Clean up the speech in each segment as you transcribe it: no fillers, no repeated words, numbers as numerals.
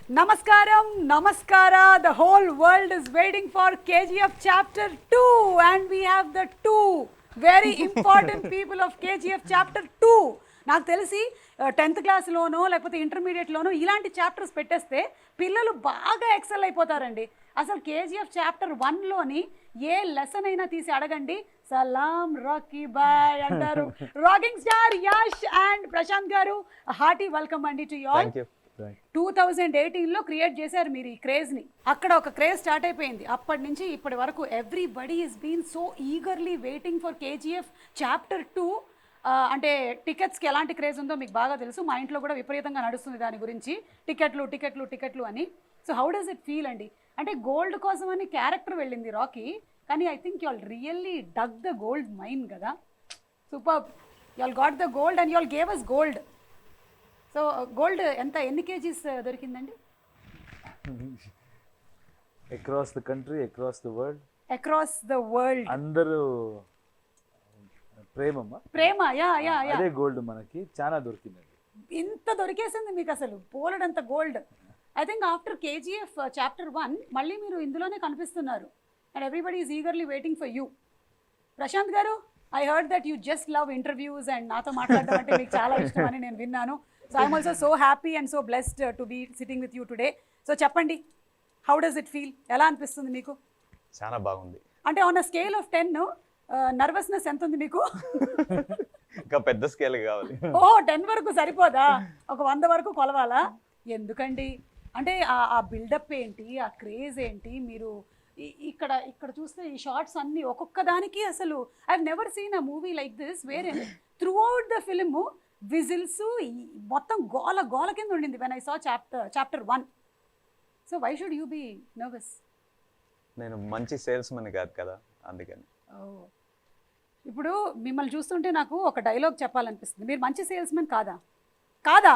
Namaskaram, Namaskara. The whole world is waiting for KGF Chapter 2, and we have the two very important people of KGF Chapter 2. నాకు తెలిసి 10th క్లాస్లోనో లేకపోతే ఇంటర్మీడియట్లోనో ఇలాంటి chapters పెట్టేస్తే పిల్లలు బాగా excel అయిపోతారండి. అసలు కేజీఎఫ్ చాప్టర్ 1లోని ఏ లెసన్ అయినా తీసి అడగండి, సలాం రాకీ బాయ్ అంటారు. Rocking star Yash and Prashanth గారు, హార్టీ వెల్కమ్ అండి టు యు ఆల్. 2018లో క్రియేట్ చేశారు మీరు ఈ క్రేజ్ని. అక్కడ ఒక క్రేజ్ స్టార్ట్ అయిపోయింది. అప్పటి నుంచి ఇప్పటి వరకు everybody is been so eagerly waiting for KGF chapter 2. అంటే టికెట్స్కి ఎలాంటి క్రేజ్ ఉందో మీకు బాగా తెలుసు. మా ఇంట్లో కూడా విపరీతంగా నడుస్తుంది దాని గురించి, టికెట్లు టికెట్లు టికెట్లు అని. So how does it feel అండి? అంటే గోల్డ్ కోసం అని క్యారెక్టర్ వెళ్ళింది రాకీ, కానీ I think you all really dug the gold mine కదా. Super, you all got the gold and you all gave us gold. So gold ఎన్ని KGs దొరికిందండి? Across the country, across the world. Across the world అందరూ ప్రేమ, yeah yeah yeah, అదే gold మనకి చాలా దొరికిందండి. ఇంత దొరికేసింది మీకు అసలు పోలడంత gold. I think after KGF chapter 1 మళ్ళీ మీరు ఇందులోనే కనిపిస్తున్నారు and everybody is eagerly waiting for you. Prashanth garu, I heard that you just love interviews and నాతో మాట్లాడడం అంటే మీకు చాలా ఇష్టం అని నేను విన్నాను. So I'm also so happy and so blessed to be sitting with you today. So చెప్పండి, హౌ డస్ ఇట్ ఫీల్? ఎలా అనిపిస్తుంది మీకు? చాలా బాగుంది. అంటే on a scale of 10 nervousness ఎంత ఉంది మీకు? ఇంకా పెద్ద స్కేల్ కావాలి. 10 వరకు సరిపోదా? ఒక 100 వరకు కొలవాలా? ఎందుకండి అంటే ఆ బిల్డప్ ఏంటి, ఆ క్రేజ్ ఏంటి? మీరు ఇక్కడ చూస్తే ఈ షార్ట్స్ అన్నీ ఒక్కొక్క దానికి అసలు I have never seen a movie like this where throughout the film whistles మొత్తం గోల కింద ఉండింది when I saw chapter 1. So why should you be nervous? నేను మంచి సేల్స్ మన్ కాదు కదా, అందుకని. ఇప్పుడు మిమ్మల్ని చూస్తుంటే నాకు ఒక డైలాగ్ చెప్పాలనిపిస్తుంది. మీరు మంచి సేల్స్మెన్ కాదా?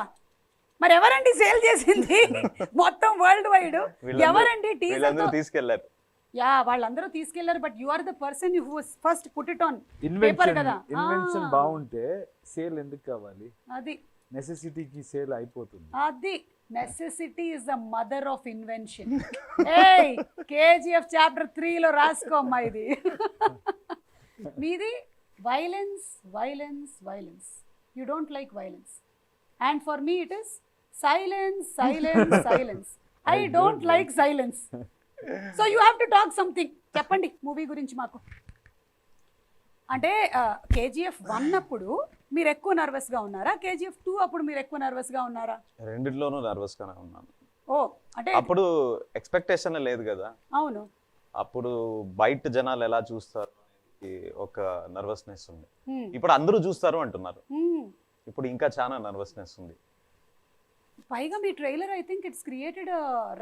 మరి ఎవరండి సేల్ చేసింది మొత్తం వరల్డ్ వైడ్? ఎవరండి తీసుకెళ్లారు? యా, వాళ్ళందరూ తీసుకెళ్లారు, but you are the person who first put it on paper కదా. ఇన్వెన్షన్ బాగుంటే సేల్ ఎందుకు కావాలి? అది నెసెసిటీకి సేల్ అయిపోతుంది. అది necessity is the mother of invention. ఏయ్, కేజీఎఫ్ చాప్టర్ 3లో రాసుకోమ్మా ఇది. మీది violence, violence, violence. You don't like violence. And for me it is silence, silence, silence. I don't like silence. So you have to talk something. చెప్పండి movie గురించి మాకు. అంటే KGF 1 అప్పుడు మీరు ఎక్కువ నర్వస్గా ఉన్నారా? కేజీఎఫ్ 2 అప్పుడు మీరు ఎక్కువ నర్వస్గా ఉన్నారా? రెండిట్లోనూ నర్వస్గానే ఉన్నాను. అంటే అప్పుడు ఎక్స్పెక్టేషన్ లేదు కదా. అవును, అప్పుడు బయట జనాలు ఎలా చూస్తారు ఒక నర్వస్నెస్ ఉంది. ఇప్పుడు అందరూ చూస్తారు అంటున్నారు, ఇప్పుడు ఇంకా చాలా నర్వస్నెస్ ఉంది. పైగా మీ trailer I think it's created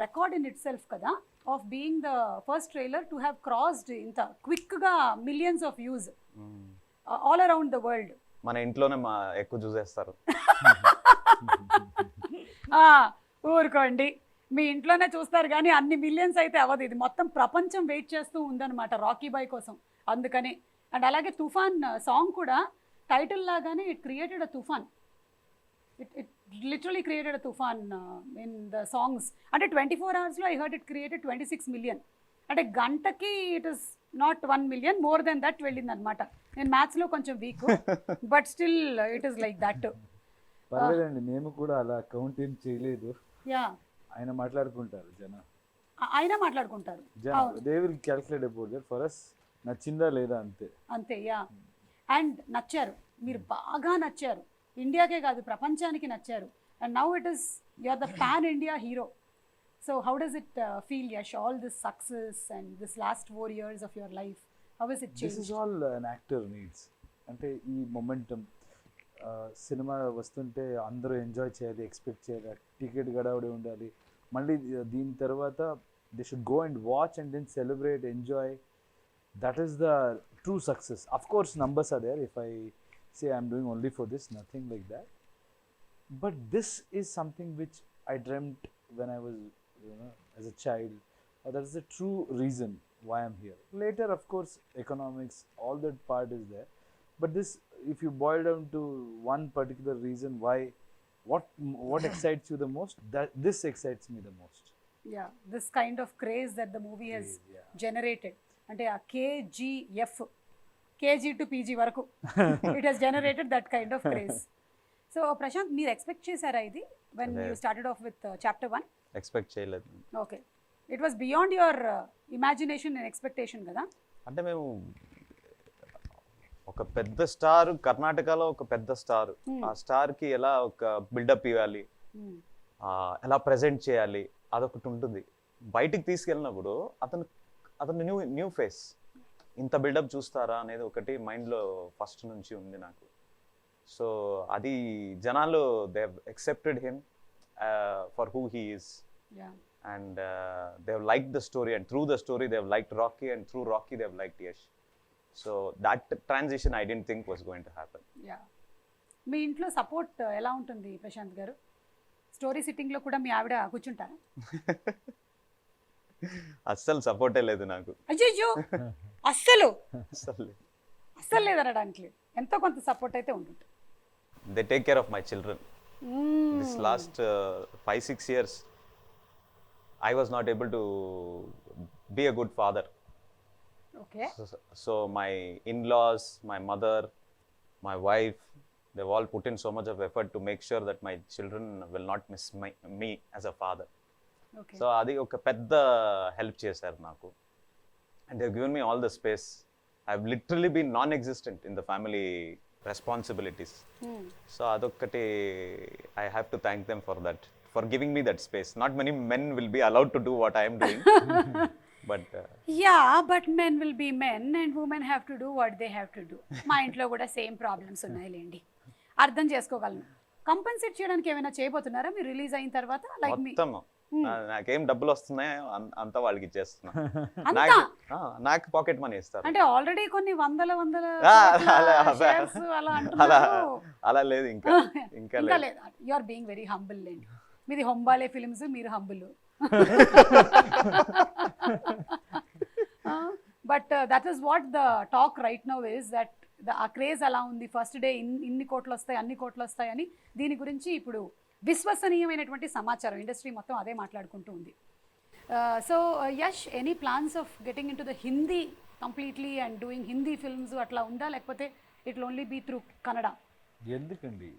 record in itself కదా, of being the first trailer to have crossed ఇంత క్విక్గా millions of views all around the world. మన ఇంట్లోనే ఎక్కువ చూసేస్తారు. ఊరుకోండి, మీ ఇంట్లోనే చూస్తారు కానీ అన్ని మిలియన్స్ అయితే అవ్వదు. ఇది మొత్తం ప్రపంచం వెయిట్ చేస్తూ ఉందన్నమాట రాకీ బాయ్ కోసం. అందుకని. అండ్ అలాగే తుఫాన్ సాంగ్ కూడా టైటిల్ లాగానే ఇట్ క్రియేటెడ్ అ తుఫాన్. ఇట్ లిటరలీ క్రియేటెడ్ అ తుఫాన్ ఇన్ ద సాంగ్స్. అంటే 24 అవర్స్లో I heard it created 26 million. అంటే గంటకి it is not 1 million, more than that వెళ్ళింది అనమాట. నేను మ్యాథ్స్లో కొంచెం week, but still it is like that. పర్లేదండి, మేము కూడా అలా కౌంట్ ఏం చేయలేదు. యా, ఆయన మాట్లాడుకుంటారు, ఆయన మాట్లాడుకుంటారు. They will calculate about that. For us నచ్చిందా లేదా అంతే. యా, అండ్ నచ్చారు, మీరు బాగా నచ్చారు. ఇండియాకే కాదు ప్రపంచానికి నచ్చారు. And now it is you are the pan India hero. So how does it feel Yash, all this success and this last 4 years of your life? How is it changed? This is all an actor needs. అంటే ఈ momentum, cinema వస్తుంటే అందరూ enjoy చేయాలి, expect చేయాలి, ticket గడవడి ఉండాలి. మళ్ళీ దీని తర్వాత they should go and watch and then celebrate, enjoy. That is the true success. Of course, numbers are there. If I say I'm doing only for this, nothing like that. But this is something which I dreamt when I was, as a child. That is the true reason why I'm here. Later, of course, economics, all that part is there. But this, if you boil down to one particular reason why what excites you the most? That this excites me the most. Yeah, this kind of craze that the movie has generated. అంటే ఆ KGF, KG to PG వరకు it has generated that kind of craze. So Prashanth, మీరు expect చేశారా ఇది when you started off with chapter 1? Expect చేయలేదు. Okay, it was beyond your imagination and expectation కదా? అంటే మేము ఒక పెద్ద స్టార్, కర్ణాటకలో ఒక పెద్ద స్టార్, ఆ స్టార్కి ఎలా ఒక బిల్డప్ ఇవ్వాలి, ఎలా ప్రజెంట్ చేయాలి, అదొకటి ఉంటుంది. బయటికి తీసుకెళ్ళినప్పుడు అతను న్యూ ఫేస్, ఇంత బిల్డప్ చూస్తారా అనేది ఒకటి మైండ్లో ఫస్ట్ నుంచి ఉంది నాకు. సో అది జనాలు they have accepted him for who he is, and they have liked the story, and through the story they have liked Rocky, and through Rocky they have liked Yash. So that transition I don't think was going to happen. Yeah, మీ ఇంట్లో support ఎలా ఉంటుంది ప్రశాంత్ గారు? Story సిట్టింగ్లో కూడా మీ ఆవిడ కూర్చుంటారా? అస్సలు సపోర్టే లేదు నాకు. అయ్యో, అస్సలు అస్సలు లేదనడానికి లేదు, ఎంతో కొంత సపోర్ట్ అయితే ఉంటుంది. They take care of my children. This last 5-6 years I was not able to be a good father. Okay. So my in-laws, my mother, my wife, they've all put in so much of effort to make sure that my children will not miss me as a father. Okay. So adi oka pedda help chesaru naku, and they've given me all the space. I've literally been non-existent in the family responsibilities. So adokkati I have to thank them for that, for giving me that space. Not many men will be allowed to do what I am doing. But but men will be men and women have to do what they have to do. మా ఇంట్లో కూడా same problems ఉన్నాయిలేండి, అర్థం చేసుకోగలను. Compensate చేయడానికి ఏమైనా చేయబోతున్నారా మీరు release అయిన తర్వాత? లైక్ మొత్తం నాకేం డబ్బులు వస్తున్నాయో అంతా వాళ్ళకి ఇచ్చేస్తున్నా. నాకు పాకెట్ మనీ ఇస్తారు. అంటే ఆల్రెడీ కొన్ని వందల shares అలా అంటున్నారు. అలా లేదు, ఇంకా లేదు. You are being very humble లేండి. మీది హొంబాలే ఫిల్మ్స్, మీరు humble. But that is what the talk right now is that ఆ క్రేజ్ అలా ఉంది. ఫస్ట్ డే ఇన్ని కోట్లు వస్తాయి, అన్ని కోట్లు వస్తాయి అని. దీని గురించి ఇప్పుడు విశ్వసనీయమైనటువంటి సమాచారం, ఇండస్ట్రీ మొత్తం అదే మాట్లాడుకుంటూ ఉంది. So Yash, any plans of getting into the Hindi completely and doing Hindi films అట్లా ఉందా, లేకపోతే it will only be through Kannada? ఎందుకండి,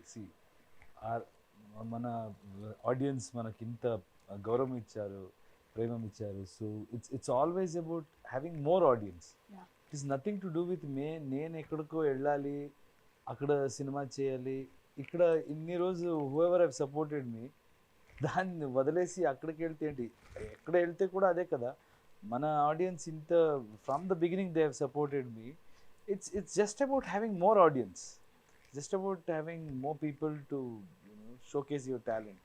మన ఆడియన్స్ మనకి ఇంత గౌరవం ఇచ్చారు, ప్రేమం ఇచ్చారు. So it's always about having more audience. It is nothing to do with నేను ఎక్కడికో వెళ్ళాలి, అక్కడ సినిమా చేయాలి. ఇక్కడ ఇన్ని రోజు హూఎవర్ హ్యావ్ సపోర్టెడ్ మీ, దాన్ని వదిలేసి అక్కడికి వెళ్తే ఏంటి? ఎక్కడ వెళ్తే కూడా అదే కదా. మన ఆడియన్స్ ఇంత from the beginning they have supported me. It's just about having more audience, just about having more people to showcase your talent.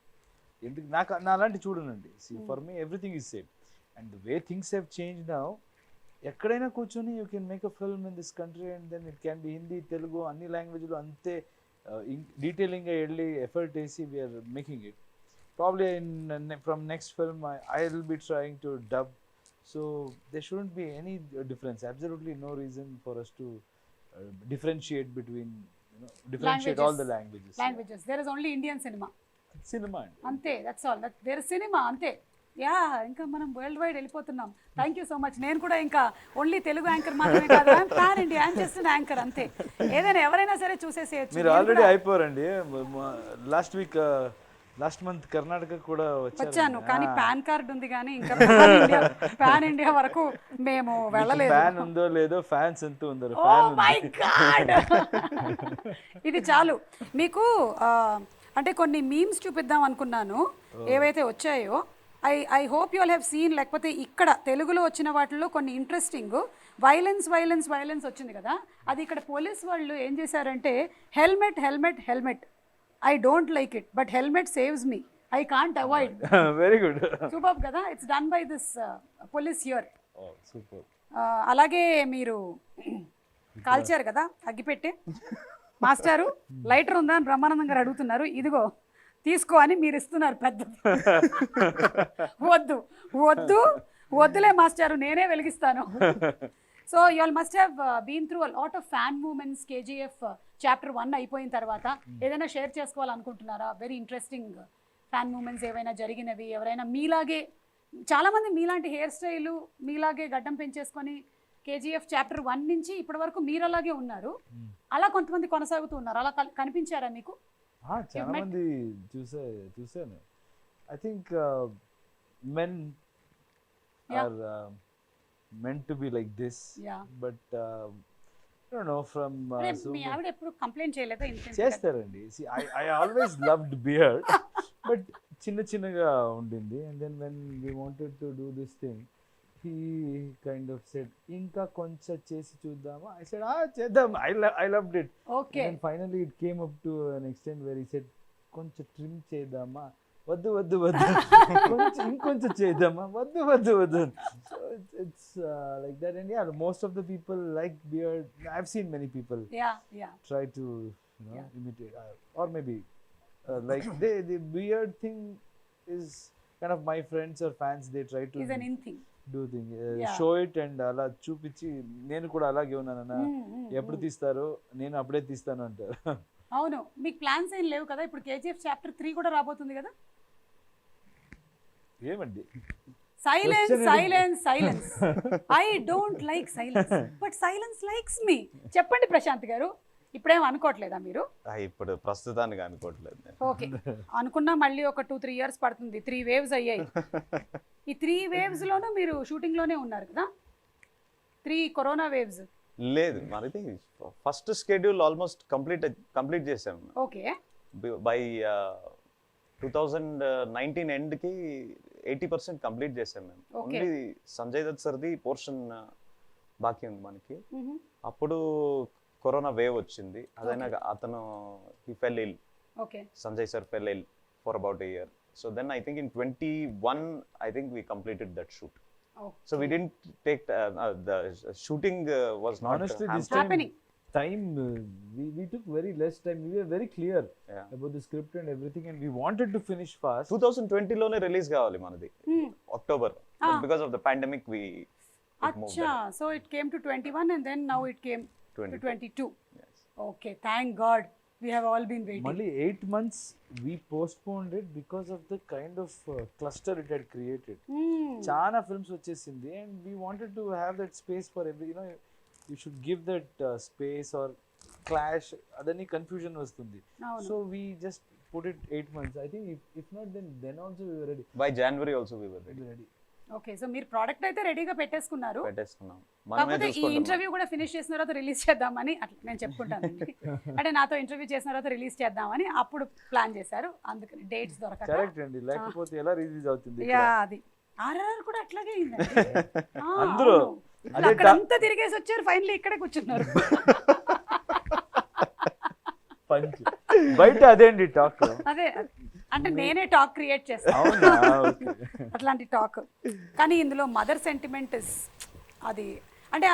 ఎందుకు నా అలాంటి చూడనండి. For me everything is same, and the way things have change now. ఎక్కడైనా కూర్చొని you can make a film in this country, and then it can be Hindi, Telugu, అన్ని లాంగ్వేజ్లో అంతే డీటెయిలింగ్గా వెళ్ళి ఎఫర్ట్ వేసి we're making it. Probably from next film I will be trying to dub. So there shouldn't be any difference, absolutely no reason for us to differentiate between, differentiate all the languages. There is only Indian cinema ante, that's all. There is cinema ante. Yeah, ఇంకా మనం world wide వెళ్ళిపోతున్నాం. Thank you so much. నేను కూడా ఇంకా only Telugu anchor మాత్రమే కాదు, I'm pan India, I'm just anchor అంతే. ఏదైనా ఎవరైనా సరే చూసేసేయచ్చు. మీరు ఆల్రెడీ అయిపోరండి. లాస్ట్ మంత్ కర్ణాటక కూడా వచ్చాను, కానీ పాన్ కార్డ్ ఉంది, కానీ ఇంకా పాన్ ఇండియా వరకు మేము వెళ్ళలేదు. ఫ్యాన్ ఉందో లేదో, ఫ్యాన్స్ ఎంత ఉందో. ఓ మై గాడ్, ఇది చాలు మీకు. అంటే కొన్ని మీమ్స్ చూపిద్దాం అనుకున్నాను, ఏవైతే వచ్చాయో. I hope you all have seen. లేకపోతే ఇక్కడ తెలుగులో వచ్చిన వాటిల్లో కొన్ని ఇంట్రెస్టింగ్, వైలెన్స్ వచ్చింది కదా, అది ఇక్కడ పోలీస్ వాళ్ళు ఏం చేశారంటే, helmet I don't like it, but helmet saves me. I can't avoid. Very good. Superb kada. It's done by this police here. Oh, super. అలాగే మీరు కాల్చారు కదా అగ్గిపెట్టే. మాస్టారు లైటర్ ఉందా అని బ్రహ్మానందం గారు అడుగుతున్నారు. ఇదిగో తీసుకో అని మీరు ఇస్తున్నారు పెద్ద. వద్దులే మాస్టారు, నేనే వెలిగిస్తాను. So you all must have been through a lot of fan movements. KGF chapter 1 అయిపోయిన తర్వాత ఏదైనా షేర్ చేసుకోవాలనుకుంటున్నారా? వెరీ ఇంట్రెస్టింగ్ ఫ్యాన్ మూమెంట్స్ ఏవైనా జరిగినవి, ఎవరైనా మీలాగే చాలామంది మీలాంటి హెయిర్ స్టైలు మీలాగే గడ్డం పెంచేసుకొని కేజీఎఫ్ చాప్టర్ 1 నుంచి ఇప్పటి వరకు మీరు అలాగే ఉన్నారు, అలా కొంతమంది కొనసాగుతూ ఉన్నారు, అలా కనిపించారా మీకు? చాలా మంది చూసాను. I think men are meant to be like this, but I don't know from మీ ఆవిడ ఎప్పుడు కంప్లైంట్ చేయలేదా? చేస్తారండి. See, I always loved beard, but చిన్నగా ఉండింది. And then when we wanted to do this thing, he kind of said, ఇంకా కొంచెం చేసి చూద్దామా? I said, చేద్దాం. I loved it. Okay. And finally it came up to an extent where he said, కొంచెం trim చేద్దామా? వద్దు ఇంకొంచెం చేద్దామా? వద్దు. So it's like that. And yeah, most of the people like beard. I've seen many people try to imitate, or maybe like the beard thing is kind of my friends or fans, they try to is an in thing, do thing, show it and అలా చూపించి నేను కూడా అలాగే ఉన్నానన్న, ఎప్పుడు తీస్తారో నేను అప్పుడే తీస్తాను అంటారు. అవును, మీకు ప్లాన్స్ ఏం లేవు కదా? ఇప్పుడు కేజీఎఫ్ చాప్టర్ 3 కూడా రాబోతుంది కదా? ఏమండి? Silence I don't like silence, but silence likes me. చెప్పండి ప్రశాంత్ గారు, ఇప్పుడేం అనుకోవట్లేదా మీరు? ఇప్పుడు ప్రస్తుతానికి అనుకోవట్లేదు. ఓకే, అనుకున్నా మళ్ళీ ఒక 2-3 years పడుతుంది. 3 waves అయ్యాయి. ఈ 3 waves లోనూ మీరు షూటింగ్ లోనే ఉన్నారు కదా? 3 కరోనా వేవ్స్ లేదు, మనది ఫస్ట్ షెడ్యూల్ ఆల్మోస్ట్ కంప్లీట్ చేసాం. ఓకే, బై 2019 ఎండ్ కి 80% కంప్లీట్ చేసాం మేము. ఓన్లీ సంజయ్ దత్ సర్ది పోర్షన్ బాకీ ఉంది మనకి. అప్పుడు కరోనా వేవ్ వచ్చింది. అదైనా అతను he fell ill. Okay. Sanjay sir fell ill for about a year. So then I think in 21 I think we completed that shoot. Okay. So we didn't take the shooting was not honestly this time we took very less time. We were very clear about the script and everything, and we wanted to finish fast. 2020 లోనే release కావాలి మనది, October. But because of the pandemic we acha, so it came to 21 and then now it came to 22. Yes. Okay, thank God. We have all been waiting. Only 8 months we postponed it because of the kind of cluster it had created. Chana films vachesindi, and we wanted to have that space for every, you should give that space or clash, adani confusion vastundi. So we just put it 8 months. I think if not then also we were ready. By January also we were ready. Okay, so మీరు product అయితే రెడీగా పెట్టేసుకున్నారు. కాకపోతే ఈ interview కూడా finish చేసిన తర్వాత release చేద్దామని అట్లా నేను చెప్పుకుంటానండి. అంటే నాతో ఇంటర్వ్యూ చేసిన తర్వాత రిలీజ్ చేద్దామని అప్పుడు ప్లాన్ చేశారు, అందుకని డేట్స్ దొరకక. కరెక్ట్ అండి, లేకపోతే ఎలా రిలీజ్ అవుతుంది? అది ఆర్ఆర్ కూడా అట్లాగే అయిందండి. అందరూ అక్కడంతా తిరిగేసి వచ్చారు, ఫైనల్లీ ఇక్కడే కూర్చున్నారు. బయట అదేండి టాక్. అదే అంటే నేనే టాక్ క్రియేట్ చేస్తాను అట్లాంటి టాక్. కానీ ఇందులో మదర్ సెంటిమెంట్ అది అంటే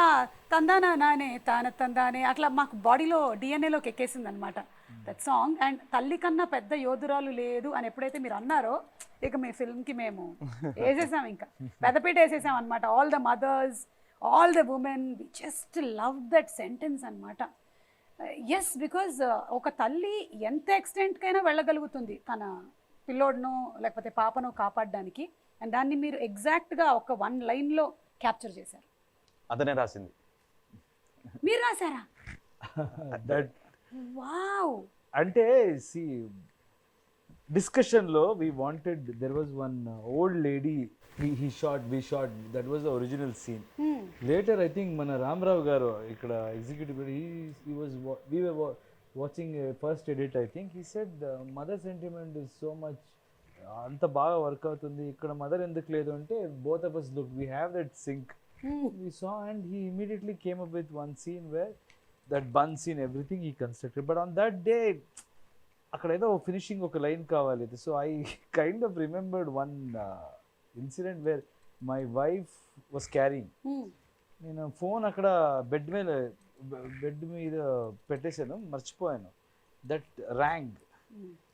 తందానా నానే తాన తందానే అట్లా మాకు బాడీలో డిఎన్ఏలోకి ఎక్కేసింది అనమాట దట్ సాంగ్. అండ్ తల్లి కన్నా పెద్ద యోధురాలు లేదు అని ఎప్పుడైతే మీరు అన్నారో, ఇక మీ ఫిల్మ్కి మేము వేసేసాం, ఇంకా పెద్దపీట వేసేసాం అనమాట. All the mothers, all the women, we just love that sentence అనమాట. ఎస్, బికాజ్ ఒక తల్లి ఎంత ఎక్స్టెంట్కైనా వెళ్ళగలుగుతుంది తన పిల్లోడ్ను లేకపోతే పాపను కాపాడడానికి. అండ్ దాన్ని మీరు ఎగ్జాక్ట్గా ఒక 1 లైన్లో క్యాప్చర్ చేశారు. అతనే రాసింది. మీరు రాశారా? వావ్. అంటే డిస్కషన్ లో we wanted, there was one old lady we shot, that was the original scene. Later I think mana Ramrao garu ikkada executive, we were watching a first edit. I think he said mother sentiment is so much anta baga work avutundi ikkada mother enduku ledu ante both of us look, we have that sync. We saw, and he immediately came up with one scene where that bun scene, everything he constructed. But on that day అక్కడ ఏదో finishing ఒక line కావాలి. So I kind of remembered one incident where my wife was carrying. నేను phone అక్కడ bed మీద పెట్టేశాను, మర్చిపోయాను. That rang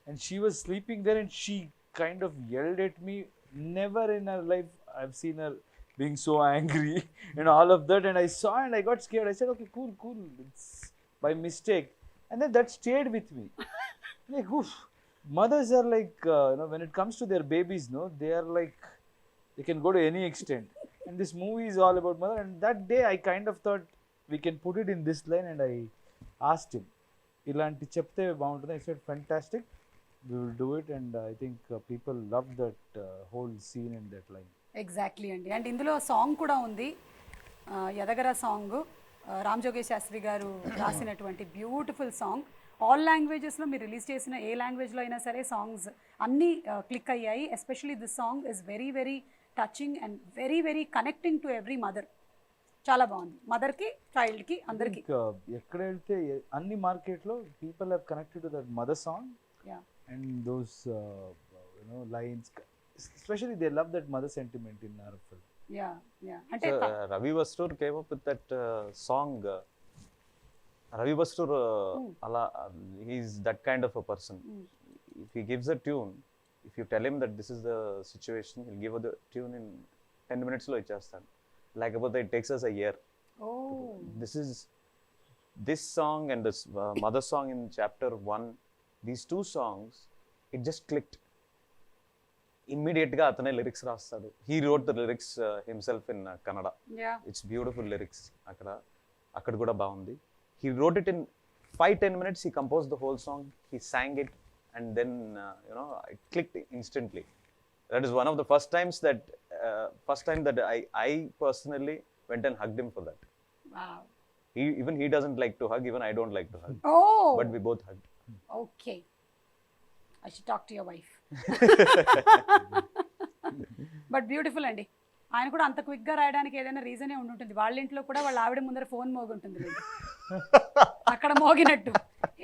and she was sleeping there and she kind of yelled at me. Never in her life I've seen her being so angry and all of that, and I saw and I got scared. I said, okay, cool, it's by mistake. and then that stayed with me. Like, oof. Mothers are like, when it comes to their babies, no, they are like, they can go to any extent. And this movie is all about mother. And that day, I kind of thought we can put it in this line, and I asked him, "Ilanti chepte baguntundi." I said, "Fantastic, we will do it." And I think people loved that whole scene and that line. Exactly అండి. And ఇందులో song కూడా ఉంది, ఎదగర song, Ram జోగేష్ Sastry గారు రాసినటువంటి beautiful song. All లాంగ్వేజెస్లో మీరు release చేసిన ఏ లాంగ్వేజ్లో అయినా సరే సాంగ్స్ అన్నీ క్లిక్ అయ్యాయి. Especially this song is very very touching and very very connecting to every mother. చాలా బాగుంది, మదర్కి చైల్డ్కి అందరికీ. ఎక్కడ వెళ్తే అన్ని మార్కెట్లో people have connected to that mother song and those lines. Especially they love that mother sentiment in our film. అంటే So, Ravi Bastur came up with that song. Ravi Bastur, he's that kind of a person. If he gives a tune, if you tell him that this is the situation, he'll give the tune in 10 minutes lo ichchestadu. Like about it takes us a year. This song and this mother song in chapter 1, these two songs, it just clicked. ఇమ్మీడియట్గా అతనే lyrics రాస్తాడు. He wrote the lyrics himself in Kannada. It's beautiful lyrics. అక్కడ కూడా బాగుంది. He wrote it in 5-10 minutes. He compose the whole song, he sang it, and then it clicked instantly. That is one of the first time that I personally went and hugged him for that. Even he doesn't like to hug, even I don't like to hug. But we both hugged. Okay. I should talk to your wife. But beautiful అండి. ఆయన కూడా అంత క్విక్గా రాయడానికి ఏదైనా రీజనే ఉండుంటుంది. వాళ్ళ ఇంట్లో కూడా వాళ్ళ ఆవిడ ముందర ఫోన్ మోగుంటుంది, అక్కడ మోగినట్టు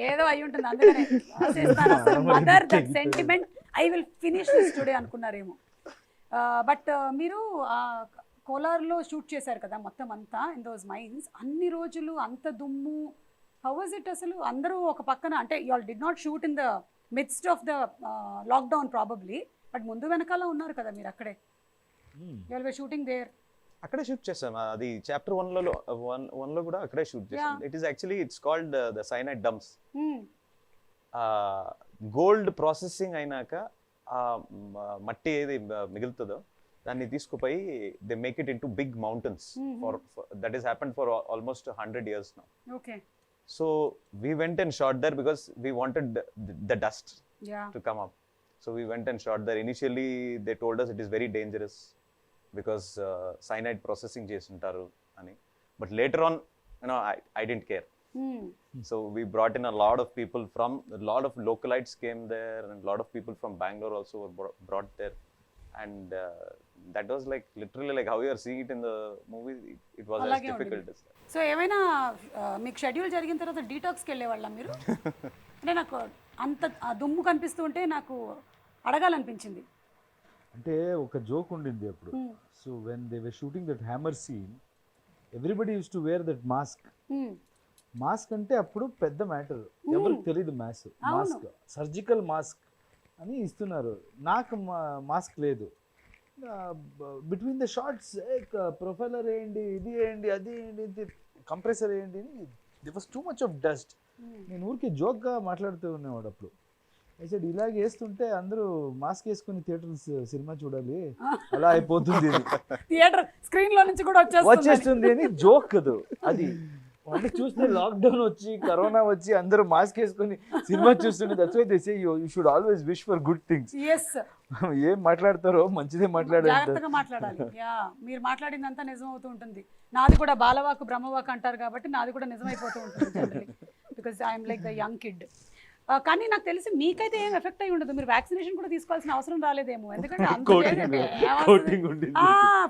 ఏదో అయి ఉంటుంది. అందుకనే అసలు mother that sentiment, I will finish this today అనుకున్నారేమో. బట్ మీరు కోలార్లో షూట్ చేశారు కదా మొత్తం అంతా, ఇన్ దోస్ మైన్స్ అన్ని రోజులు అంత దుమ్ము. హౌ వాజ్ ఇట్ అసలు? అందరూ ఒక పక్కన, అంటే you all did not shoot in the midst of the lockdown probably, but ముందు వెనకాల ఉన్నారు కదా మీరు అక్కడే. you all were shooting there. అక్కడే షూట్ చేసాం. అది చాప్టర్ 1 లో కూడా అక్కడే షూట్ చేసాం. It's called the cyanide dumps. Gold processing అయినాక మట్టి ఏది మిగులుతుందో దాన్ని తీసుకుపోయి they make it into big mountains. That is happened for almost 100 years now. Okay. So we went and shot there because we wanted the dust to come up. So we went and shot there. Initially they told us it is very dangerous because cyanide processing chesuntaru ani, but later on I didn't care. So we brought in a lot of people a lot of localites came there, and a lot of people from Bangalore also were brought there. And that was like literally like how you are seeing it in the movie. It was as difficult as that. So ఏమైనా మీకు schedule జరిగిన తర్వాత డీటాక్స్కి వెళ్ళేవాళ్ళ మీరు? అంటే నాకు అంత దుమ్ము కనిపిస్తూ ఉంటే నాకు అడగాలనిపించింది. అంటే ఒక జోక్ ఉండింది అప్పుడు. So when they were shooting that hammer scene, everybody use to wear that mask. Mask అంటే అప్పుడు పెద్ద మ్యాటర్, ఎవరికి తెలియదు మాస్క్. సర్జికల్ మాస్క్ అని ఇస్తున్నారు, నాకు మాస్క్ లేదు. బిట్వీన్ ద షార్ట్స్ ప్రొఫైలర్ వేయండి, ఇది వేయండి, అది వేయండి, కంప్రెసర్ వేయండి, the was too much of dust. నేను ఊరికి జోక్గా మాట్లాడుతూ ఉండేవాడు అప్పుడు. అయితే ఇలాగే వేస్తుంటే అందరూ మాస్క్ వేసుకుని థియేటర్ సినిమా చూడాలి, అలా అయిపోతుంది, థియేటర్ స్క్రీన్ లో నుంచి కూడా వచ్చేస్తుంది అని జోక్ కదా అది. అంటే చూస్తే లాక్డౌన్ వచ్చి కరోనా వచ్చి అందరూ మాస్క్ వేసుకొని సినిమా చూస్తుంటే that's why they say you should always wish for good things. ఏం మాట్లాడతారో మంచిదే మాట్లాడాలి. మీరు మాట్లాడిందంతా నిజం అవుతూ ఉంటుంది. నాది కూడా బాలవాకు బ్రహ్మవాకు అంటారు కాబట్టి నాది కూడా నిజమైపోతూ ఉంటుంది, because I'm like the young kid. కానీ నాకు తెలిసి మీకైతే ఏం ఎఫెక్ట్ అయి ఉండదు, మీరు వ్యాక్సినేషన్ కూడా తీసుకోవాల్సిన అవసరం రాలేదేమో, ఎందుకంటే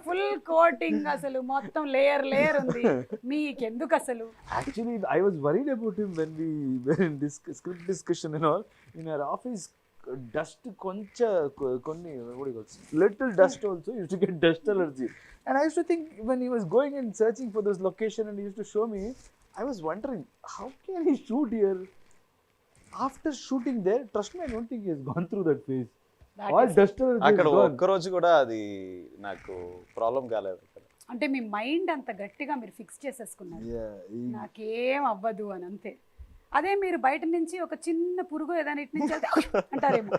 ఫుల్ కోటింగ్ అసలు మొత్తం లేయర్ ఉంది మీకెందుకు అసలు. Actually I was worried about him when we were in this script discussion and all in our office. Dust కొన్ని little dust also use to get dust allergy. And I use to think when he was going and searching for this location and he use to show me, I was wondering how can he shoot here. After shooting there, trust me, I don't think he has gone through that phase. All dust allergy అక్కడ ఒక్క రోజు కూడా అది నాకు problem కాలేదు. అంటే మీ mind అంత గట్టిగా మీరు ఫిక్స్ చేసేసుకున్నారు, నాకేం అవ్వదు అని, అంతే. అదే మీరు బయట నుంచి ఒక చిన్న పురుగు ఏదైనా ఇటు నుంచి వెళ్తే అంటారేమో.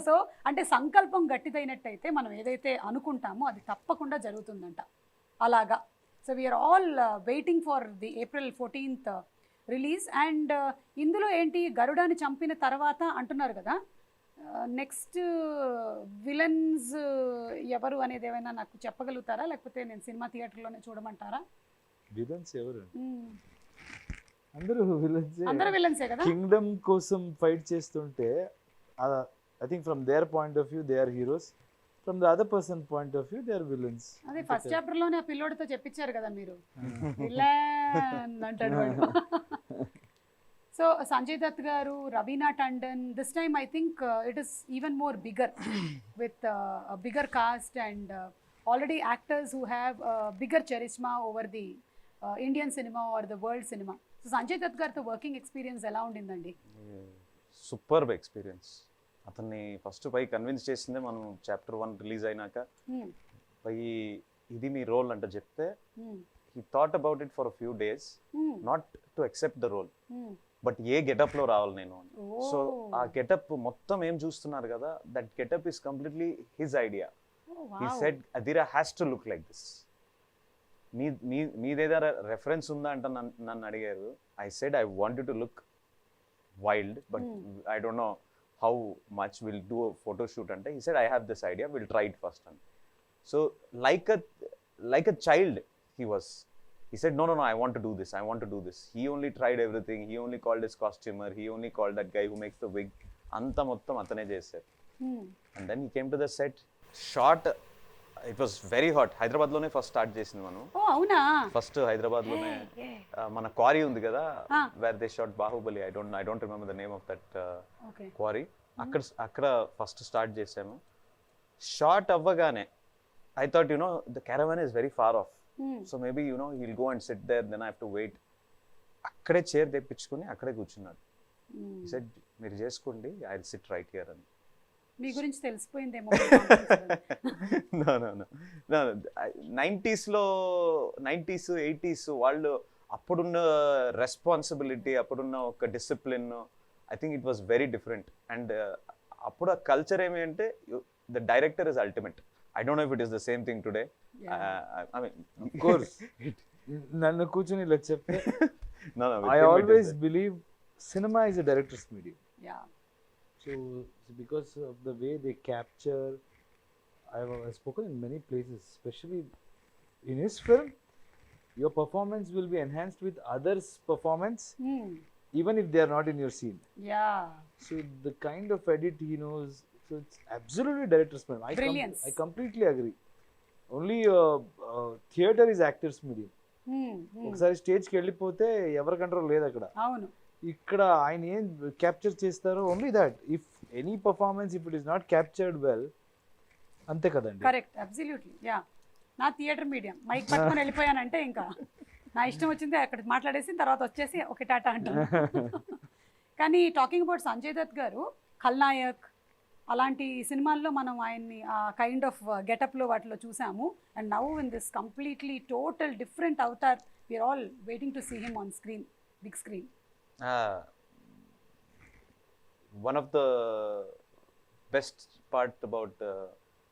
సో అంటే సంకల్పం గట్టిదైనట్టయితే మనం ఏదైతే అనుకుంటామో అది తప్పకుండా జరుగుతుందంట అలాగా. So we're all waiting for the April 14th release. And ఇందులో ఏంటి గరుడాని చంపిన తర్వాత అంటున్నారు కదా, నెక్స్ట్ విలన్స్ ఎవరు అనేది ఏమైనా నాకు చెప్పగలుగుతారా, లేకపోతే నేను సినిమా థియేటర్లోనే చూడమంటారా? విలన్స్ ఎవరు? అందరూ విలన్స్. అందరూ విలన్సే కదా. కింగ్డమ్ కోసం ఫైట్ చేస్తుంటే I think from their point of view they are heroes, from the other person point of view they are villains. అదే ఫస్ట్ చాప్టర్ లోనే ఆ పిల్లోడితో చెప్పించారు కదా మీరు, విలన్ అంటాడు వాడు. సో సంజయ్ దత్ గారు, Raveena Tandon, this time I think it is even more bigger with bigger cast and already actors who have bigger charisma over the Indian cinema or the world cinema. So Sanjay Dutt గారితో working experience ఎలా ఉండిందండి? Superb experience. అతన్ని first పై convince చేసిందే మనం chapter 1 release అయినాక. పై ఇది మీ role అంటే చెప్తే he thought about it for few days, not to accept the role, but a getup లో రావాలి నేను అని. సో ఆ గెటప్ మొత్తం ఏం చూస్తున్నారు కదా, that getup is completely his idea. He said Adhira has to look like this. మీదేదా రెఫరెన్స్ ఉందా అంటే నన్ను అడిగారు. I said I want to look wild, but I don't know how much we'll do a photo shoot ante. He said I have this idea, we'll try it first. And so like a child he said no, I want to do this. He only tried everything. He only called his costumer, he only called that guy who makes the wig. Anta mottam atane chesaru. And then he came to the set, shot. It was very hot. Hyderabad lone first start chesindi manu. Oh avuna. First Hyderabad lone mana quarry undi kada, where they shot Bahubali. I don't remember the name of that quarry. Akkada first start chesamu. Shot avvagane I thought, the caravan is very far off. So maybe he'll go and sit there, then I have to wait. Akkade chair తెప్పించుకొని అక్కడే కూర్చున్నాడు. He said మీరు చేసుకోండి, I'll sit right here అని. మీ గురించి తెలిసిపోయిందేమో. No. 90s 80s వాళ్ళు అప్పుడున్న responsibility, అప్పుడున్న ఒక discipline, I think it was very different. And అప్పుడు ఆ కల్చర్ ఏమి అంటే the director is ultimate. I don't know if it is the same thing today. I mean, of course. నన్ను కూర్చొని ఇలా చెప్తే no, I always believe cinema is a director's medium. Yeah. So because of the way they capture, I have spoken in many places, especially in his film, your performance will be enhanced with others' performance, even if they are not in your scene. Yeah. So the kind of edit he knows, so it's absolutely director's medium. I completely agree. Only theater is actor's medium. ఒకసారి స్టేజ్కి వెళ్ళిపోతే ఎవరి control లేదు అక్కడ. అవును. ఇక్కడ ఆయన ఏం క్యాప్చర్ చేస్తారో only that. If any performance if it is not captured well, అంతే కదండి. Correct, absolutely. యా, నా థియేటర్ మీడియం మైక్ పట్టుకొని వెళ్ళిపోయానంటే ఇంకా నా ఇష్టం వచ్చింది అక్కడ మాట్లాడేసి తర్వాత వచ్చేసి ఒక టాటా అంటాను. కానీ టాకింగ్ అబౌట్ సంజయ్ దత్ గారు, ఖల్నాయక్ అలాంటి సినిమాల్లో మనం ఆయన్ని ఆ కైండ్ ఆఫ్ గెటప్లో వాటిలో చూసాము. And now in this completely total different avatar, we are all waiting to see him on screen, big screen. One of the best part about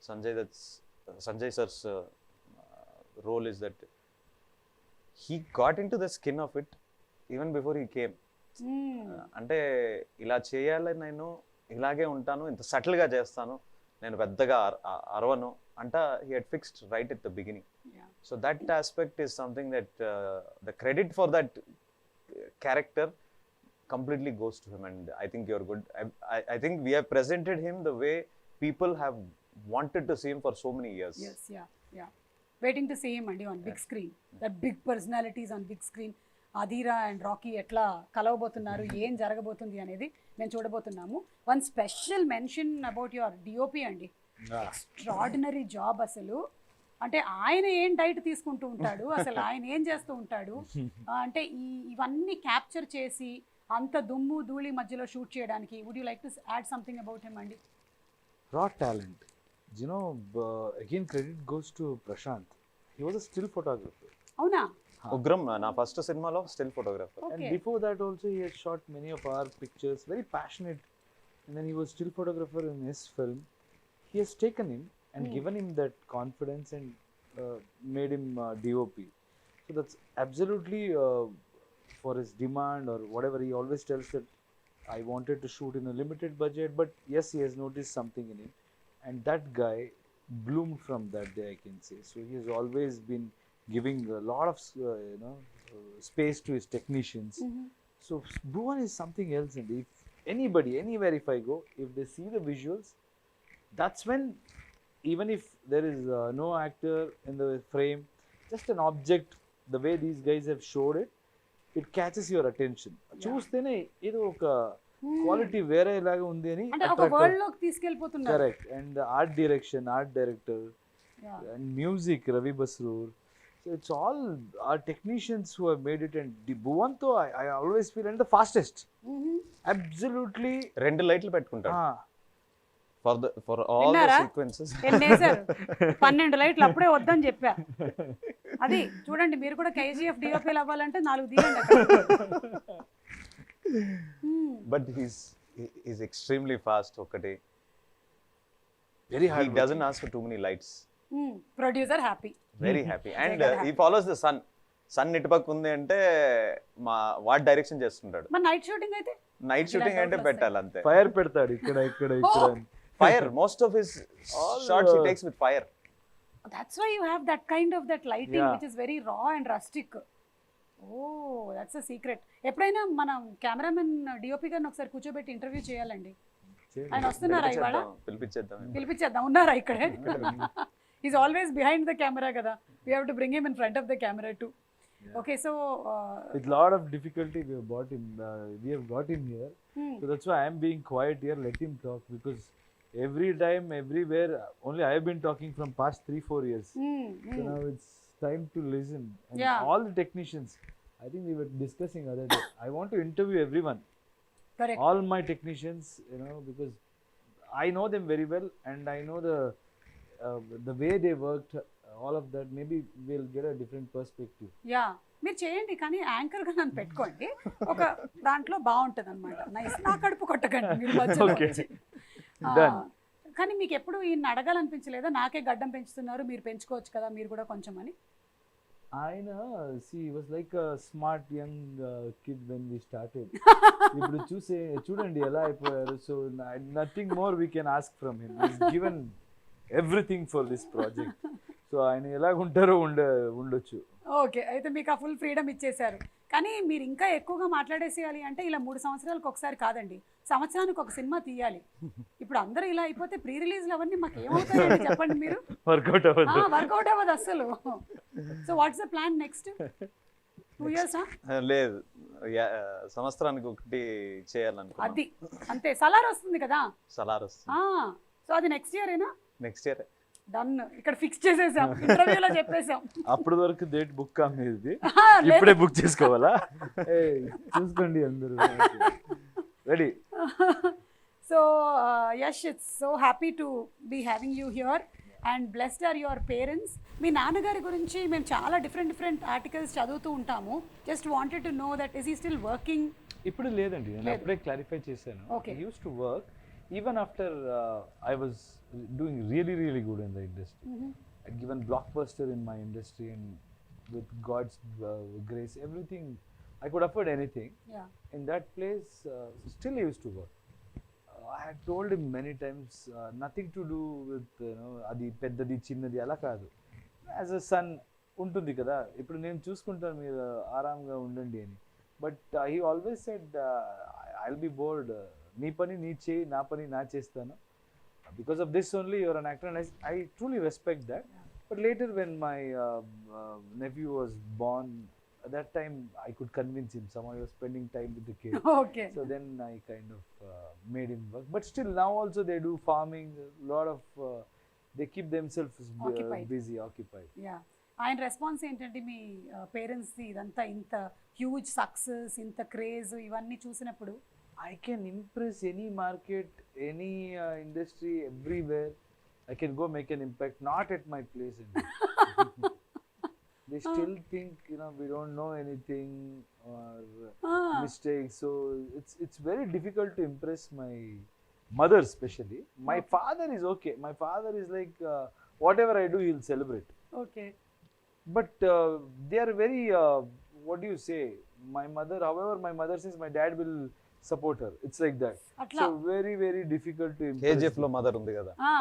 Sanjay sir's role is that he got into the skin of it even before he came. అంటే ఇలా చేయాలి, నేను ఇలాగే ఉంటాను, ఇంత సటిల్గా చేస్తాను, నేను పెద్దగా అరవను అంట. he had fixed right at the beginning. So that aspect is something that the credit for that character completely goes to him, and I think you're good. I think we have presented him the way people have wanted to see him for so many years. Yes, yeah. Waiting to see him and on big screen. That big personalities on big screen. Adheera and Rocky ఎట్లా కలవబోతున్నారు, ఏం జరగబోతుంది అనేది మేము చూడబోతున్నాము. One special mention about your DOP అండి. Extraordinary job అసలు. అంటే ఆయన ఏం డైట్ తీసుకుంటూ ఉంటాడు, అసలు ఆయన ఏం చేస్తూ ఉంటాడు అంటే ఇవన్నీ క్యాప్చర్ చేసి అంత దుమ్ము ధూళి మధ్యలో షూట్ చేయడానికి. Would you like to add something about him అండి? Raw talent. Again credit goes to Prashanth. He was a still photographer. అవునా? ఉగ్రం నా ఫస్ట్ సినిమాలో still photographer. And before that also he has shot many of our pictures, very passionate. And then he was still photographer in his film. He has taken him and given him that confidence and made him DOP. So that's absolutely for his demand or whatever. He always tells that I wanted to shoot in a limited budget, but yes, he has noticed something in him, and that guy bloomed from that day, I can say. So he has always been giving a lot of space to his technicians. So Bhuvan is something else, and if anybody anywhere if I go, if they see the visuals, that's when, even if there is no actor in the frame, just an object, the way these guys have showed it, it catches your attention. చూస్తేనే ఇది ఒక quality వేరే లాగా ఉంది అని అంటే ఒక world లోకి తీసుకెళ్ళిపోతున్నారు. Correct. And art direction, art director and music Ravi Basrur. So it's all our technicians who have made it. And Bhuvan తో I always feel and the fastest. Absolutely. 2 లైట్లు పెట్టుకుంటాడు ఫర్ ఆల్ ద సీక్వెన్సెస్. ఎన్నేసారు 12 లైట్లు అప్పుడే వద్దని చెప్పా. అది చూడండి, మీరు కూడా కేజీఎఫ్ డిఓపీలు అవ్వాలంటే 4 తీయండి అక్కడ. But he's extremely fast. ఒకటి Very he hard. doesn't ask for too many lights. Producer happy. Very happy. And he follows the sun. Sun ఇటుపక్క ఉంది అంటే వాట్ డైరెక్షన్ చేస్తుంటాడు. మరి నైట్ షూటింగ్ అయితే? నైట్ షూటింగ్ అంటే పెట్టాలి అంతే. ఫైర్ పెడతాడు ఇక్కడ ఇక్కడ ఇక్కడ. Fire. Most of his shots he takes with fire. That's why you have that kind of that lighting, Yeah. which is very raw and rustic. Oh, that's a secret. ఎప్పుడైనా మనం cameraman DOP గారిని ఒకసారి కూర్చోబెట్టి interview చేయాలండి. ఆయన వస్తున్నారా ఇవాళ? పిలిపించేద్దాం. ఉన్నారా ఇక్కడే? Is always behind the camera కదా. We have to bring him in front of the camera too. Okay, so with lot of difficulty we have got him here. So that's why I am being quiet here. Let him talk, because every time, everywhere, only I have been talking from past 3-4 years. So now it's time to listen. And all the technicians, I think we were discussing other day, I want to interview everyone. correct. All my technicians, because I know them very well, and I know the way they worked, all of that. Maybe we'll get a different perspective. Yeah, మీరు చేయండి, కానీ anchor గా నన్ను పెట్టుకోండి. ఒక దాంట్లో బాగుంటది అనమాట. నైస్. నా కడుపు కొట్టకండి మీరు మధ్యలో వచ్చి. కానీ మీకు ఎప్పుడు ఈయన అడగాలనిపించలేదా, నాకే గడ్డం పెంచుతున్నారు మీరు పెంచుకోవచ్చు కదా మీరు కూడా కొంచెం అని? ఆయన he was like a smart young kid when we started. ఇప్పుడు చూడండి ఎలా అయిపోయారు. So nothing more we can ask from him. He's given everything for this project. So ఆయన ఎలాగుంటారో ఉండొచ్చు. ఓకే, అయితే మీకు ఆ ఫుల్ ఫ్రీడమ్ ఇచ్చేశారు. కానీ మీరు ఇంకా ఎక్కువగా మాట్లాడేసేయాలి అంటే ఇలా 3 సంవత్సరాలకు ఒకసారి కాదండి, సంవత్సరానికి ఒక సినిమా తీయాలి. ఇప్పుడు అందరూ ఇలా అయిపోతే ప్రీ రిలీజ్లు అవన్నీ మాకు ఏమవుతాయండి చెప్పండి మీరు? వర్కౌట్ అవ్వదు అసలు. So what's the plan next 2 years? లేదు, సంవత్సరానికి ఒకటి చేయాలనుకున్నాను. అది అంతే. సలార్ వస్తుంది కదా. సలార్ వస్తుంది. సో అది నెక్స్ట్ ఇయరేనా? Next year. డన్. ఇక్కడ ఫిక్స్ చేసేసాం, ఇంటర్వ్యూలో చెప్పేసాం. అప్పటి వరకు డేట్ బుక్ అమ్మేది, ఇప్పుడే బుక్ చేసుకోవాలా? చూసుకోండి అందరూ. Ready. So Yash, it's so happy to be having you here and blessed are your parents. మీ నాన్నగారి గురించి మేము చాలా డిఫరెంట్ ఆర్టికల్స్ చదువుతూ ఉంటాము. Just wanted to know that is he still working? ఇప్పుడు లేదండి, నేను అప్పుడే క్లారిఫై చేశాను. He used to work even after I was doing really good in the industry. I'd given blockbuster in my industry, and with God's grace, everything, I could afford anything. In that place, still I used to work. I had told him many times, nothing to do with adi peddadi chinnadi ala kaadu. As a son ఉంటుంది కదా, ఇప్పుడు నేను చూసుకుంటాను, మీరు ఆరాంగా ఉండండి అని. But he always said, I'll be bored. నీ పని నీ చేయి, నా పని నా చేస్తాను. Because of this only you're an actor, and I truly respect that. But later when my nephew was born, at that time I could convince him. Somehow he was spending time with the kid. Okay. So then I kind of made him work. But still now also they do farming, a lot of they keep themselves busy, occupied. Yeah. ఆయన response ఏంటంటే మీ parents ఇదంతా ఇంత huge success, ఇంత craze ఇవన్నీ చూసినప్పుడు? I can impress any market, any industry, everywhere. I can go make an impact, not at my place. they still think, you know, we don't know anything or Ah, mistakes. So it's very difficult to impress my mother, especially. My father is okay. My father is like, whatever I do, he'll celebrate. okay. But they are very, what do you say? My mother, however, my mother says my dad will support her. It's like that. Atla. So very, very difficult to impress. KGF లో mother ఉంది కదా, ఆ,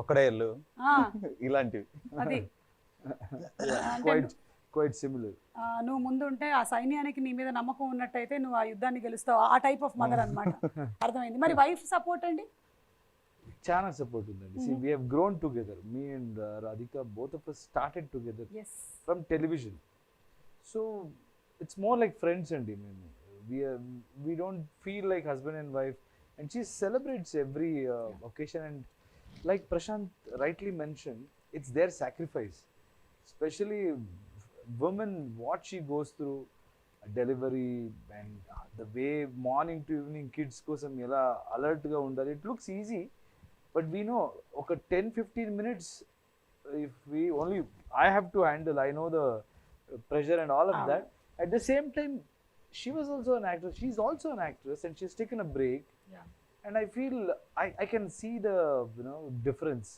ఒక్కడే ఇల్లు, ఆ, ఇలాంటివి. అది Yeah, quite similar. నువ్వు ముందు ఉంటే ఆ సైన్యానికి నీ మీద నమ్మకం ఉన్నట్టయితే నువ్వు ఆ యుద్ధాన్ని గెలుస్తావు, ఆ టైప్ ఆఫ్ మదర్ అన్నమాట. అర్థమైంది. మరి వైఫ్ సపోర్ట్ అండి? Chana support undandi. See, we have grown together. Me and Radhika, both of us started together yes. from television. So it's more like friends and we don't feel like husband and wife. And she celebrates every occasion. And like Prashanth rightly mentioned, it's their sacrifice. Especially women, what she goes through, delivery and the way morning to evening kids kosam ela alert ga undali. It looks easy, but we know okay 10-15 minutes if we only I have to handle. I know the pressure and all of that. At the same time, she was also an actress. She's also an actress, and she's taken a break. Yeah. And I feel I can see the, you know, difference.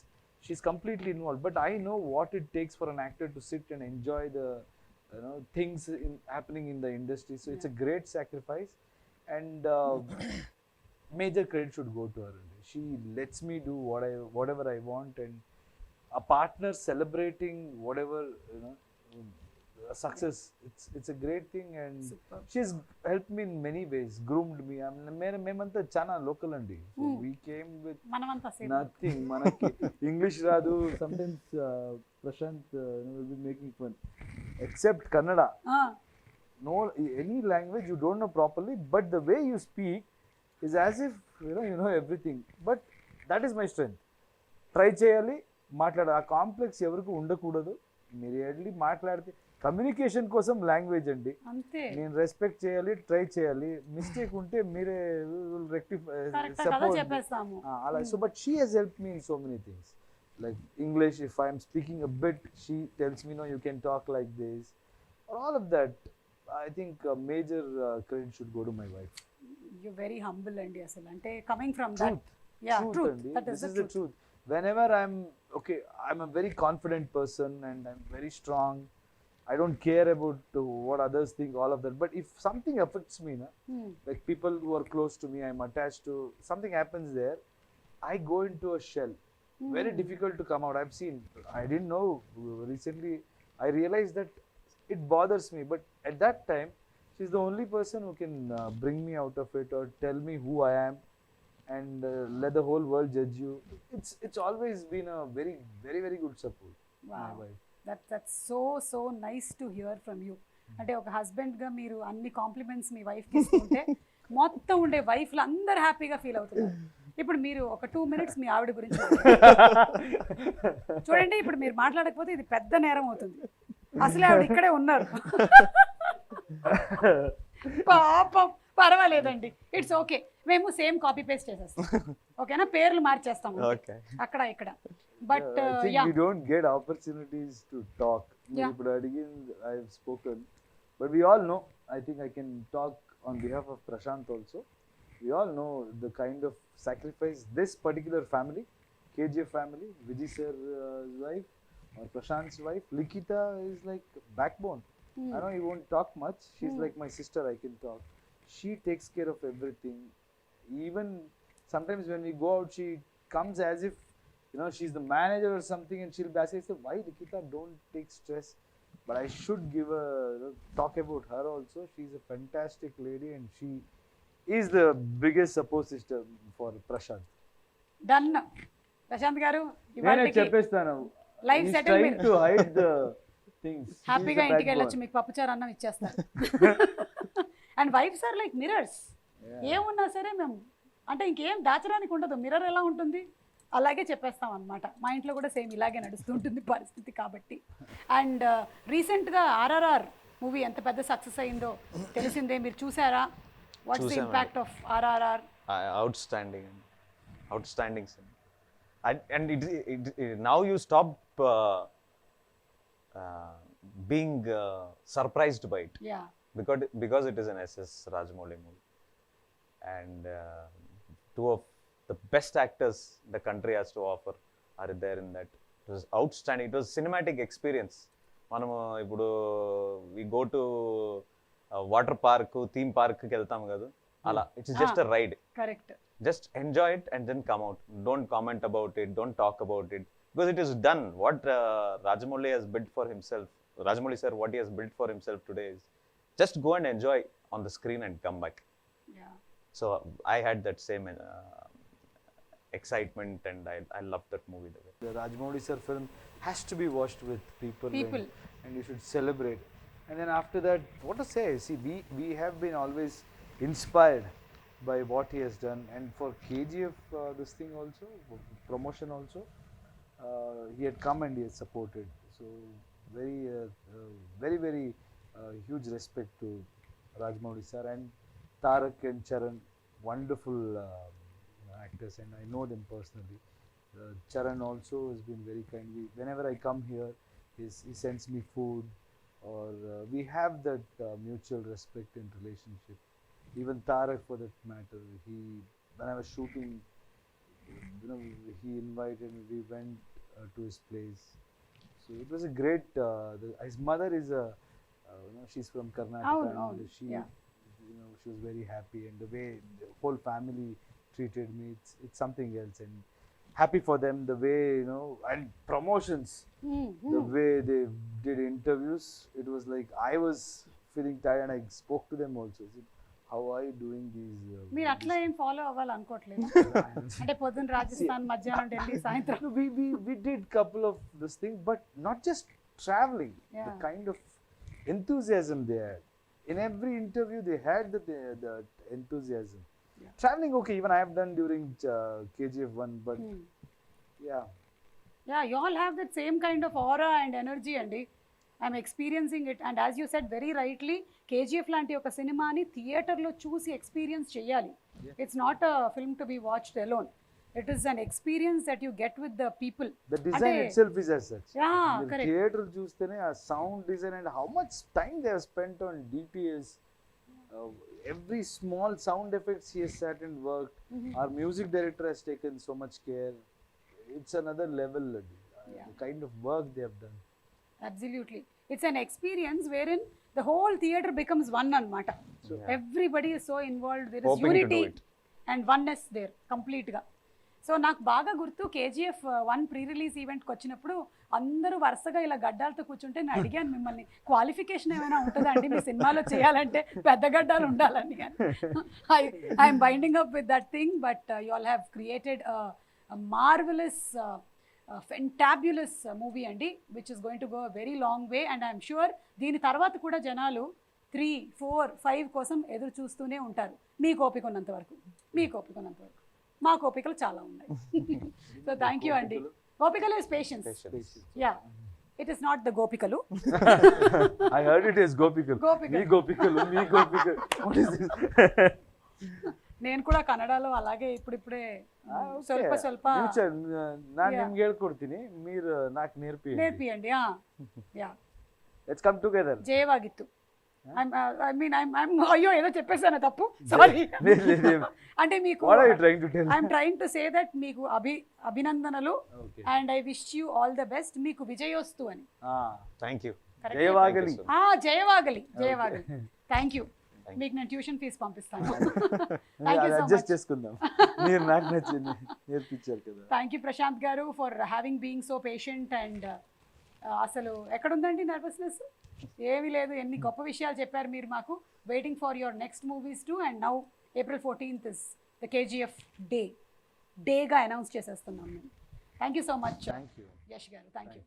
She's completely involved, but I know what it takes for an actor to sit and enjoy the, you know, things happening in the industry. So it's a great sacrifice, and major credit should go to her. She lets me do whatever I want, and a partner celebrating whatever, you know, success. It's a great thing, and Superb. she's helped me in many ways, groomed me. మేమంతా చాలా local అండి. So we came with మనమంతా same. nothing. మనకి English రాదు. Sometimes Prashanth will be making fun, except Kannada. No, any language you don't know properly, but the way you speak is as if you know everything. But that is my strength. Try చేయాలి, మాట్లాడాలి. ఆ complex ఎవరికి ఉండకూడదు. మీరు వెళ్ళి మాట్లాడితే communication కోసం language అండి. అంతే. నేను రెస్పెక్ట్ చేయాలి, ట్రై చేయాలి. మిస్టేక్ ఉంటే మీరే రెక్టిఫై చెప్పేస్తాము అలా. So but she has help me in so many things. Like English, if I'm speaking a bit, she tells me no you can talk like this. All of that I think major credit should go to my wife. You very humble అండి అసలు. అంటే coming from that. Yeah, truth. That is the truth. Whenever I'm a very confident person and I'm very strong. I don't care about what others think, all of that. But if something affects me, like people who are close to me, I'm attached to, something happens there, I go into a shell. Very difficult to come out. I've seen, I didn't know, recently I realized that it bothers me. But at that time, she's the only person who can bring me out of it or tell me who I am. And let the whole world judge you. It's always been a very, very, very good support. Wow. My wife. That's so nice to hear from you. అంటే ఒక husband గా మీరు అన్ని compliments మీ wife కి ఇస్తుంటే మొత్తం ఉండే వైఫ్లు అందరు హ్యాపీగా ఫీల్ అవుతున్నారు. ఇప్పుడు మీరు ఒక 2 minutes మీ ఆవిడ గురించి చూడండి. ఇప్పుడు మీరు మాట్లాడకపోతే ఇది పెద్ద నేరం అవుతుంది. అసలే ఆవిడ ఇక్కడే ఉన్నారు. పాపం, పర్వాలేదండి, ఇట్స్ ఓకే. మేము సేమ్ కాపీ పేస్ట్ చేసేస్తాం, ఓకేనా? పేర్లు మార్చేస్తాం అక్కడ ఇక్కడ. But we don't get opportunities to talk. ఇప్పుడు అడిగిన I've spoken, but we all know, I think I can talk on behalf of Prashanth also. We all know the kind of sacrifice this particular family, KGF family, Vijay sir's wife or Prashanth's wife, Likita, is like backbone. I know he won't talk much. She's like my sister. I can talk. She takes care of everything. Even sometimes when we go out, she comes as if, you know, she's the manager or something, and she'll basically say, "Why, Nikita, don't take stress." But I should give a talk about her also. She's a fantastic lady, and she is the biggest support system for Prashanth. Done. Prashanth garu, నేను చెప్పేస్తాను. Life He's settle. trying to hide the things. హ్యాపీగా ఇంటికి వెళ్ళొచ్చు, మీకు పప్పుచారు అన్నం ఇచ్చేస్తారు. And wives are like mirrors. ఏమున్నా సరే మేము అంటే ఇంకేం దాచడానికి ఉండదు. మిర్రర్ ఎలా ఉంటుంది అలాగే చెప్పేస్తాం అనమాట. మా ఇంట్లో కూడా సేమ్ ఇలాగే నడుస్తుంటుంది పరిస్థితి కాబట్టి. అండ్ రీసెంట్గా RRR మూవీ ఎంత పెద్ద సక్సెస్ అయిందో తెలిసిందే. మీరు చూసారా? What's the impact of RRR? Outstanding and now you stop being surprised by it Yeah. because it is an SS Rajamouli movie, and two of the best actors the country has to offer are there in that. It was outstanding. It was cinematic experience. మనము ఇప్పుడు we go to water park theme park కి వెళ్తాం కదా, అలా it's just a ride. Correct. Just enjoy it and then come out. Don't comment about it, don't talk about it, because it is done. What Rajamouli has built for himself, Rajamouli sir, what he has built for himself today is just go and enjoy on the screen and come back. Yeah. So I had that same excitement, and I loved that movie the way. The Rajamouli sir film has to be watched with people. People. And you should celebrate. And then after that, what to say? See, we have been always inspired by what he has done. And for KGF, this thing also, promotion also, he had come and he has supported. So very huge respect to Rajamouli sir and Tarak and Charan, wonderful actors, and I know them personally. Charan also has been very kind. Whenever I come here, he sends me food, or we have that mutual respect and relationship. Even Tarak, for that matter, when I was shooting, he invited me. We went to his place. So it was a great. His mother is she's from Karnataka, and she, she was very happy, and the way the whole family treated me, it's something else. And happy for them, the way, and promotions, the way they did interviews, it was like I was feeling tired, and I spoke to them also. I said, how are you doing these? మీరు అట్లా ఏం follow అవ్వాలనుకోవట్లేదు అంటే పొద్దున్న రాజస్థాన్ మధ్యాహ్నం ఢిల్లీ సాయంత్రం. We did couple of this thing, but not just traveling. The kind of enthusiasm they had. In every interview, they had the enthusiasm. Yeah. Traveling, okay, even I have done during KGF 1, but yeah. Yeah, you all have that same kind of aura and energy, Andy. I'm experiencing it, and as you said very rightly, KGF లాంటి ఒక సినిమాని థియేటర్లో చూసి experience చేయాలి. It's not a film to be watched alone. It is an experience that you get with the people. The design itself is as such. Yeah, correct. Theater చూస్తేనే ఆ sound design and how much time they have spent on DTS. Every small sound effects he has sat and worked. Our music director has taken so much care. It's another level. The kind of work they have done. Absolutely. It's an experience wherein the whole theater becomes one anamata. Everybody is so involved. There is Hoping to unity do it. and oneness there complete ga. So నాకు బాగా గుర్తు KGF 1 pre release ఈవెంట్కి వచ్చినప్పుడు అందరూ వరుసగా ఇలా గడ్డాలతో కూర్చుంటే నేను అడిగాను మిమ్మల్ని, క్వాలిఫికేషన్ ఏమైనా ఉంటుందా అండి మీ సినిమాలో చేయాలంటే పెద్ద గడ్డాలు ఉండాలని. కానీ I'm binding up with that thing, but you all have created marvellous fantabulous movie అండి, which is going to go very long way. And I'm sure దీని తర్వాత కూడా జనాలు 3, 4, 5 కోసం ఎదురు చూస్తూనే ఉంటారు. మీకు ఓపిక ఉన్నంత వరకు, మీకు ఓపిక ఉన్నంత వరకు. మా కోపికలు చాలా ఉన్నాయి. సో థ్యాంక్ యూ అండి. గోపికలు is patience. Yeah, it is not the గోపికలు. I heard it is gopikalu. మీ గోపికలు, మీ గోపికలు. What is this? నేను కూడా కన్నడలో అలాగే ఇప్పుడిప్పుడే ಸ್ವಲ್ಪ ನಾನು ನಿಮ್ಗೆ ಹೇಳ್ಕೊಡ್ತೀನಿ, మీరు నాకు నేర్పియండి. Yeah, let's come together. జయವಾಗಿತ್ತು. అయ్యో ఏదో చెప్పేసాను తప్పు, సారీ. అంటే మీకు I'm trying to say that మీకు అభినందనలు, and I wish you all the best. మీకు విజయోస్తు అని. Thank you. జయవాగలి. జయవాగలి, జయవాగలి. Thank you. మీకు నేను ట్యూషన్ ఫీజు పంపిస్తాను. అడ్జస్ట్ చేసుకుందాం, మీరు నాకు నచ్చింది నేర్పించారు కదా. థ్యాంక్ యూ ప్రశాంత్ గారు for having being so patient. And అసలు ఎక్కడుందండి నర్వస్నెస్? ఏమీ లేదు. ఎన్ని గొప్ప విషయాలు చెప్పారు మీరు మాకు. Waiting for your next movies too. And now April 14th is the KGF డేగా అనౌన్స్ చేసేస్తున్నాం మేము. Thank you so much Yash garu. Thank you.